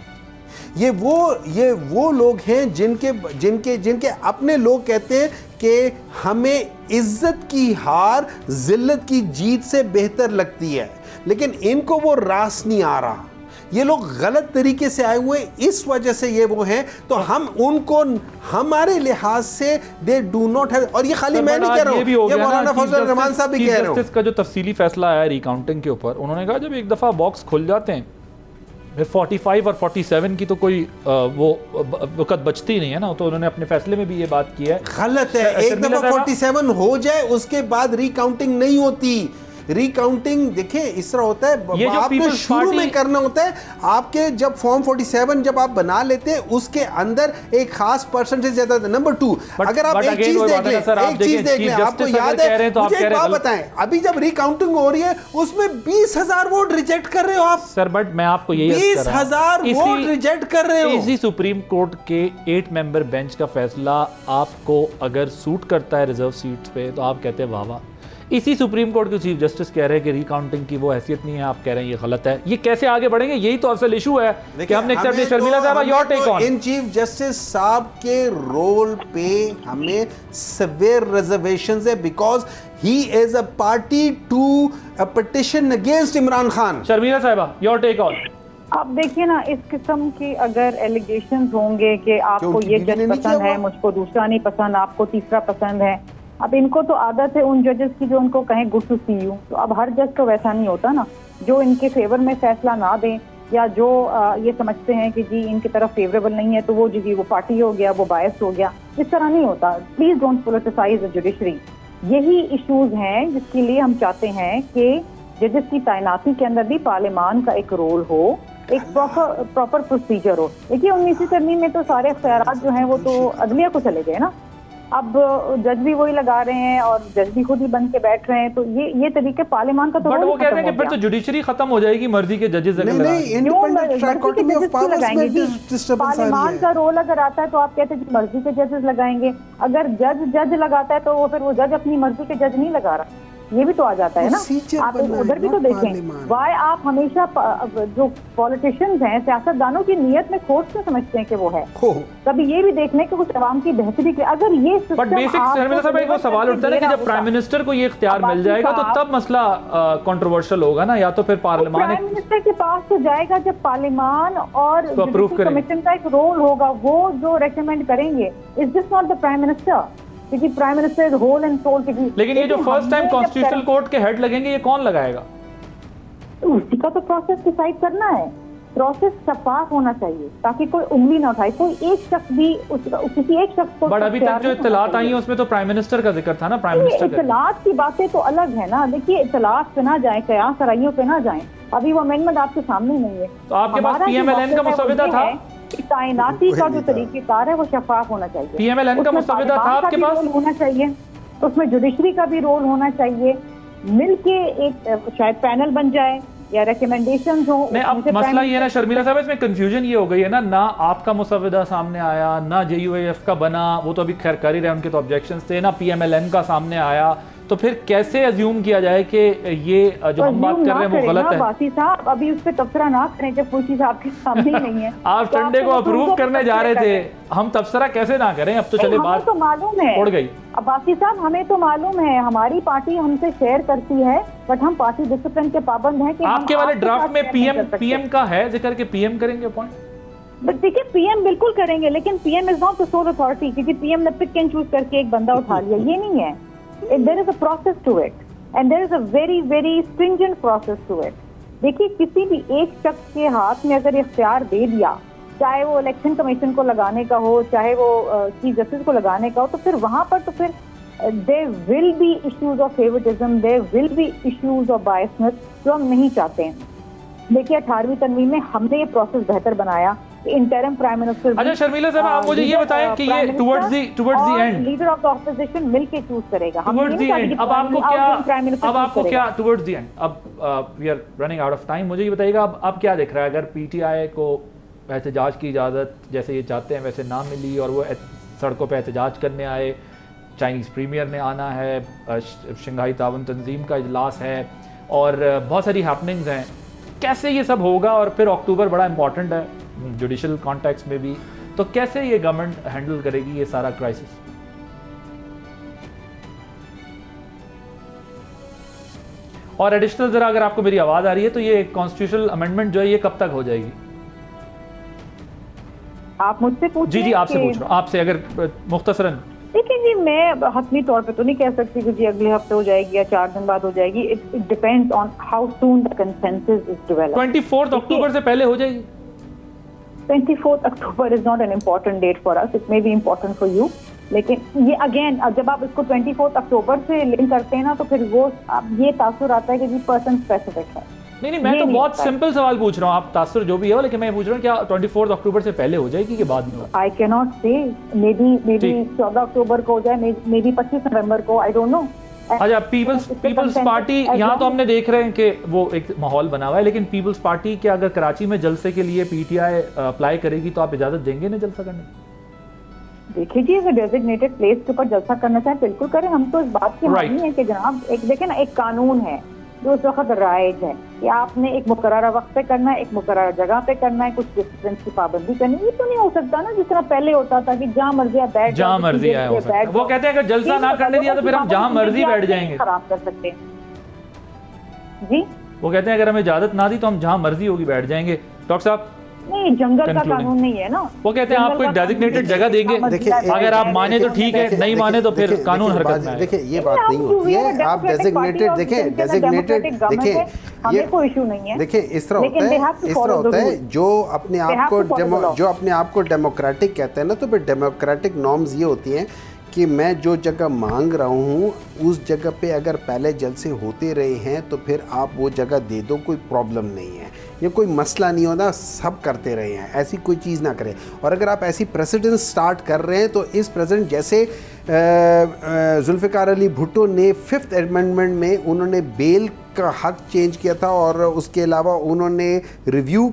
ये वो लोग हैं जिनके अपने लोग कहते हैं कि हमें इज्जत की हार जिल्लत की जीत से बेहतर लगती है, लेकिन इनको वो रास नहीं आ रहा। ये लोग गलत तरीके से आए हुए, इस वजह से ये वो हैं, तो हम उनको हमारे लिहाज से दे डू नॉट हैव, और ये खाली मैं नहीं कह रहा हूं, ये मौलाना फजल रहमान साहब भी कह रहे हैं। का जो तफसीली फैसला आया रिकाउंटिंग के ऊपर, उन्होंने कहा जब एक दफा बॉक्स खुल जाते हैं 45 और 47 की तो कोई वो वक़्त बचती नहीं है ना, तो उन्होंने अपने फैसले में भी ये बात की है। गलत है, एक दफा 47 हो जाए उसके बाद रिकाउंटिंग नहीं होती। रिकाउंटिंग देखिए इस तरह होता है, आपने शुरू में करना होता है, आपके जब फॉर्म 47 जब आप बना लेते हैं उसके अंदर एक खास परसेंटेज ज्यादा। नंबर 2, अगर आप एक चीज देख लें, आपको याद है, मुझे एक बात बताएं, अभी जब रिकाउंटिंग हो रही है उसमें 20,000 वोट रिजेक्ट कर रहे हो आप सर, बट मैं आपको यही 20,000 वोट रिजेक्ट कर रहे हो। इसी सुप्रीम कोर्ट के 8 मेंबर बेंच का फैसला आपको अगर सूट करता है रिजर्व सीट्स पे, तो आप कहते हैं वाह वाह। इसी सुप्रीम कोर्ट के चीफ जस्टिस कह रहे हैं कि रिकाउंटिंग की वो हैसियत नहीं है, आप कह रहे हैं ये गलत है। ये कैसे आगे बढ़ेंगे? यही तो असल इशू है कि हमने एक्सेप्ट किया। शर्मिला साहब, योर टेक ऑन। इन चीफ जस्टिस साहब के रोल पे हमें सेवियर रिजर्वेशंस है, because he is a party to a petition against Imran Khan. Sharmila साहब, योर टेक ऑन। आप देखिए ना, इस किस्म के अगर एलिगेशंस होंगे कि आपको ये जज पसंद है, मुझको दूसरा नहीं पसंद, आपको तीसरा पसंद है, अब इनको तो आदत है उन जजेस की जो उनको कहें गुड टू सी यू। तो अब हर जज तो वैसा नहीं होता ना, जो इनके फेवर में फैसला ना दें या जो ये समझते हैं कि जी इनकी तरफ फेवरेबल नहीं है तो वो जी वो पार्टी हो गया, वो बायस्ड हो गया, इस तरह नहीं होता। Please don't politicise the judiciary. यही इश्यूज हैं जिसके लिए हम चाहते हैं कि जजेस की तैनाती के अंदर भी पार्लियामान का एक रोल हो, एक प्रॉपर प्रोसीजर हो। देखिए 19वीं तरमीम में तो सारे अख्तियारात जो हैं वो तो अदलिया को चले गए ना, अब जज भी वही लगा रहे हैं और जज भी खुद ही बन के बैठ रहे हैं, तो ये तरीके पार्लियामान का तो बट वो कहते हैं कि फिर तो जुडिशरी खत्म हो जाएगी, मर्जी के जजेस पार्लियामान का रोल अगर आता है तो आप कहते हैं मर्जी के जजेस लगाएंगे। अगर जज लगाता है तो फिर वो जज अपनी मर्जी के जज नहीं लगा रहा, ये भी तो आ जाता है ना। आप उधर भी तो देखें, वाई आप हमेशा जो पॉलिटिशियंस हैं, सियासतदानों की नीयत में खोट क्यों समझते हैं कि वो है। कभी ये भी देख लें कि कुछ अवाम की बेहतरी के, अगर ये बट बेसिक एक सवाल उठता है कि जब प्राइम मिनिस्टर को ये इख्तियार मिल जाएगा तो तब मसला कंट्रोवर्शियल होगा ना, या तो फिर पार्लियामान प्राइम मिनिस्टर के पास तो जाएगा जब पार्लियामान और कमीशन का एक रोल होगा, वो जो रेकमेंड करेंगे। Is this not the prime minister? क्योंकि prime minister is whole and sole. लेकिन ये जो फर्स्ट टाइम कॉन्स्टिट्यूशनल कोर्ट के हेड लगेंगे, ये कौन लगाएगा? उसी का तो प्रोसेस डिसाइड करना है। प्रोसेस शफाफ होना चाहिए ताकि कोई उंगली ना उठाए, कोई एक शख्स भी किसी एक शख्स को। बट अभी तक जो इत्तलात आई है उसमें तो प्राइम मिनिस्टर का जिक्र था ना। प्राइम मिनिस्टर इत्तलात की बातें तो अलग है ना। देखिए इत्तलात पे ना जाए, कयास सराइयों पे ना जाए, अभी वो अमेंडमेंट आपके सामने नहीं है। तो आपके पास PMLN का मुसव्विदा था, तैनाती का जो तरीकेकार है वो शफाफ होना चाहिए। PMLN का मुसव्विदा था आपके पास, होना चाहिए, उसमें जुडिशरी का भी रोल होना चाहिए, मिलके एक शायद पैनल बन जाए या रिकमेंडेशन हो। अब मसला ये है ना शर्मिला साहब, इसमें कंफ्यूजन ये हो गई है ना आपका मुसव्विदा सामने आया, ना JUIF का बना, वो तो अभी खैर कर ही रहे, उनके तो ऑब्जेक्शंस थे, ना PMLN का सामने आया, तो फिर कैसे अज्यूम किया जाए कि ये जो हम बात कर रहे हैं वो गलत है? बासी साहब अभी उस पर तबसरा ना करें जब कोई चीज आपके सामने ही नहीं है। आप संडे को अप्रूव करने जा रहे थे, हम तबसरा कैसे ना करें? अब तो चले बात तो मालूम है उड़ गई। अब बासी साहब हमें तो मालूम है, हमारी पार्टी हमसे शेयर करती है, बट हम पार्टी डिसिप्लिन के पाबंद हैं कि आपके वाले ड्राफ्ट में PM का है जिक्र के PM करेंगे पॉइंट। बट देखिए PM बिल्कुल करेंगे, लेकिन PM is not the soul authority, क्योंकि PM ने पिक एंड चूज करके एक बंदा उठा लिया, ये नहीं है। There is a process to it, and there is a very, very stringent process to it. देखिए किसी भी एक शख्स के हाथ में अगर इख्तियार दे दिया चाहे वो इलेक्शन कमीशन को लगाने का हो, चाहे वो चीफ जस्टिस को लगाने का हो, तो फिर वहां पर तो फिर there will be issues of favouritism, there will be issues of biasness जो हम नहीं चाहते हैं। देखिए 18वीं तरमीम में हमने ये प्रोसेस बेहतर बनाया। इंटरिम प्राइम मिनिस्टर, अच्छा शर्मिला साहब आप मुझे ये बताएं कि ये towards the end leader of the opposition मिलके चूज करेगा। टुवर्ड्स द एंड अब आपको क्या टुवर्ड्स द एंड, अब we are running out of time, मुझे ये बताइएगा अब क्या दिख रहा है? अगर पीटीआई को एहतजाज की इजाज़त जैसे ये चाहते हैं वैसे ना मिली और वो सड़कों पर एहतजाज करने आए, चाइनीज़ प्रीमियर ने आना है, शंघाई ताउन तंजीम का इजलास है और बहुत सारी हैपनिंग्स हैं, कैसे ये सब होगा? और फिर अक्टूबर बड़ा इंपॉर्टेंट है जुडिशल कॉन्टेक्स्ट में भी, तो कैसे ये गवर्नमेंट हैंडल करेगी ये सारा क्राइसिस? और एडिशनल जरा अगर आपको मेरी आवाज आ रही है तो ये कॉन्स्टिट्यूशनल अमेंडमेंट जो है ये कब तक हो जाएगी? आप मुझसे पूछ जी आपसे पूछ रहा हूँ, आपसे अगर मुख्तसरन। देखिए जी, मैं हतमी तौर पे तो नहीं कह सकती कि जी अगले हफ्ते हो जाएगी या 4 दिन बाद हो जाएगी। It depends on how soon the consensus is developed. 24 अक्टूबर से पहले हो जाएगी? 24 October is not an important date for us, it may be important for you, लेकिन ये अगेन जब आप इसको 24 अक्टूबर से लिंक करते हैं ना तो फिर वो ये तासुर आता है कि जी पर्सन स्पेसिफिक है। नहीं मैं तो बहुत सिंपल सवाल पूछ रहा हूँ, आप तासुर जो भी है, लेकिन मैं पूछ रहा हूँ क्या 24 अक्टूबर से पहले हो जाएगी कि बाद में? आई कैन नॉट से, मे बी 14 अक्टूबर को हो जाए, मे बी 25 नवंबर को, आई डोंट नो। अच्छा पीपल्स पार्टी, यहाँ तो हमने देख रहे हैं कि वो एक माहौल बना हुआ है, लेकिन पीपल्स पार्टी के अगर कराची में जलसे के लिए पीटीआई अप्लाई करेगी तो आप इजाजत देंगे ना जलसा करने? देखिए जी, अगर डेजिग्नेटेड प्लेस के ऊपर जलसा करना चाहे बिल्कुल करें, हम तो इस बात की हामी है कि जनाब एक देखें ना, एक कानून है जो उस वक्त राइज है कि आपने एक मुकर्ररा वक्त पे करना है, एक मुकर्ररा जगह पे करना है, कुछ डिस्टेंस की पाबंदी करनी। ये तो नहीं हो सकता ना जिस तरह पहले होता था कि जहाँ मर्जी आप बैठ, जहाँ मर्जी आए हो सकता है। वो कहते हैं अगर जलसा ना करने दिया तो फिर हम जहाँ मर्जी बैठ जाएंगे, खराब कर सकते हैं जी। वो कहते हैं अगर हमें इजाजत ना दी तो हम जहाँ मर्जी होगी बैठ जाएंगे। डॉक्टर साहब नहीं, जंगल का कानून नहीं है ना। वो कहते हैं आपको एक डेजिग्नेटेड जगह देंगे, अगर आप माने तो ठीक है, नहीं माने तो फिर कानून हरकत में। देखिए ये बात नहीं होती है, आप डेजिग्नेटेड देखें, डेजिग्नेटेड देखिए ये कोई इशू नहीं है। देखिए इस तरह होता है जो अपने आप को डेमोक्रेटिक कहते हैं ना, तो फिर डेमोक्रेटिक नॉर्म्स ये होती हैं कि मैं जो जगह मांग रहा हूँ उस जगह पे अगर पहले जलसे होते रहे हैं तो फिर आप वो जगह दे दो, कोई प्रॉब्लम नहीं है, ये कोई मसला नहीं होता, सब करते रहे हैं, ऐसी कोई चीज़ ना करें। और अगर आप ऐसी प्रेसिडेंट स्टार्ट कर रहे हैं तो इस प्रेसिडेंट जैसे जुल्फ़िकार अली भुट्टो ने 5th अमेंडमेंट में उन्होंने बेल का हक चेंज किया था और उसके अलावा उन्होंने रिव्यू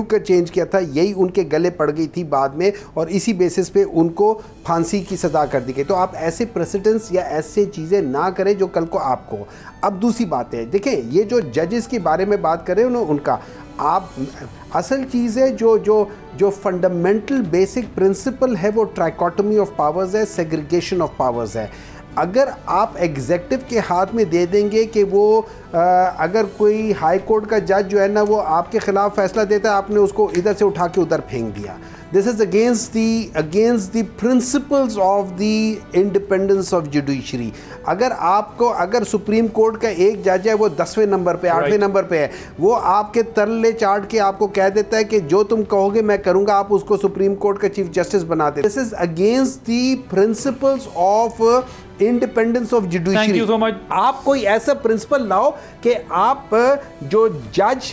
का चेंज किया था, यही उनके गले पड़ गई थी बाद में और इसी बेसिस पे उनको फांसी की सज़ा कर दी गई। तो आप ऐसे प्रेसिडेंट्स या ऐसे चीज़ें ना करें जो कल को आपको। अब दूसरी बात है, देखें ये जो जजेस के बारे में बात कर रहे हैं उनका आप असल चीज़ है जो फंडामेंटल बेसिक प्रिंसिपल है वो ट्राइकोटमी ऑफ पावर्स है, सेग्रीगेशन ऑफ पावर्स है। अगर आप एग्जेक्टिव के हाथ में दे देंगे कि वो अगर कोई हाई कोर्ट का जज जो है ना वो आपके ख़िलाफ़ फैसला देता है, आपने उसको इधर से उठा के उधर फेंक दिया, this is against the principles of the independence of judiciary. अगर सुप्रीम कोर्ट का एक जज है वो 10वें नंबर पे 8वें नंबर पे है, वो आपके तरले चाट के आपको कह देता है कि जो तुम कहोगे मैं करूँगा, आप उसको सुप्रीम कोर्ट का चीफ जस्टिस बनाते। This is against the principles of independence of judiciary. आप कोई ऐसा प्रिंसिपल लाओ कि आप जो जज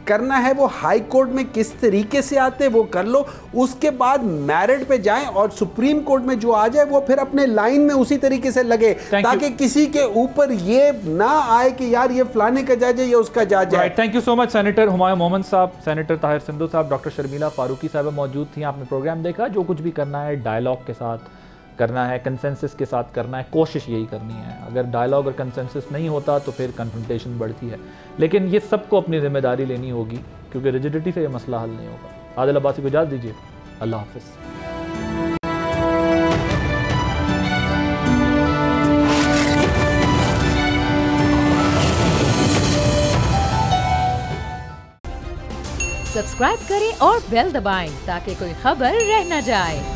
करना है वो हाई कोर्ट में किस तरीके से आते वो कर लो, उसके बाद मैरिट पे जाएं और सुप्रीम कोर्ट में जो आ जाए वो फिर अपने लाइन में उसी तरीके से लगे, ताकि किसी के ऊपर ये ना आए कि यार ये फलाने का जज है या उसका जज है। Thank you so much senator Humayun Mohammad साहब, सेनेटर ताहिर सिंधु साहब, डॉक्टर शर्मिला फारूकी साहब मौजूद थी। आपने प्रोग्राम देखा, जो कुछ भी करना है डायलॉग के साथ करना है, कंसेंसस के साथ करना है, कोशिश यही करनी है। अगर डायलॉग और कंसेंसस नहीं होता तो फिर कन्फ्रंटेशन बढ़ती है, लेकिन ये सबको अपनी जिम्मेदारी लेनी होगी क्योंकि रिजिडिटी से ये मसला हल नहीं होगा। आदिल अब्बासी को इजाज़त दीजिए, अल्लाह हाफिज़। सब्सक्राइब करें और बेल दबाएं ताकि कोई खबर रह न जाए।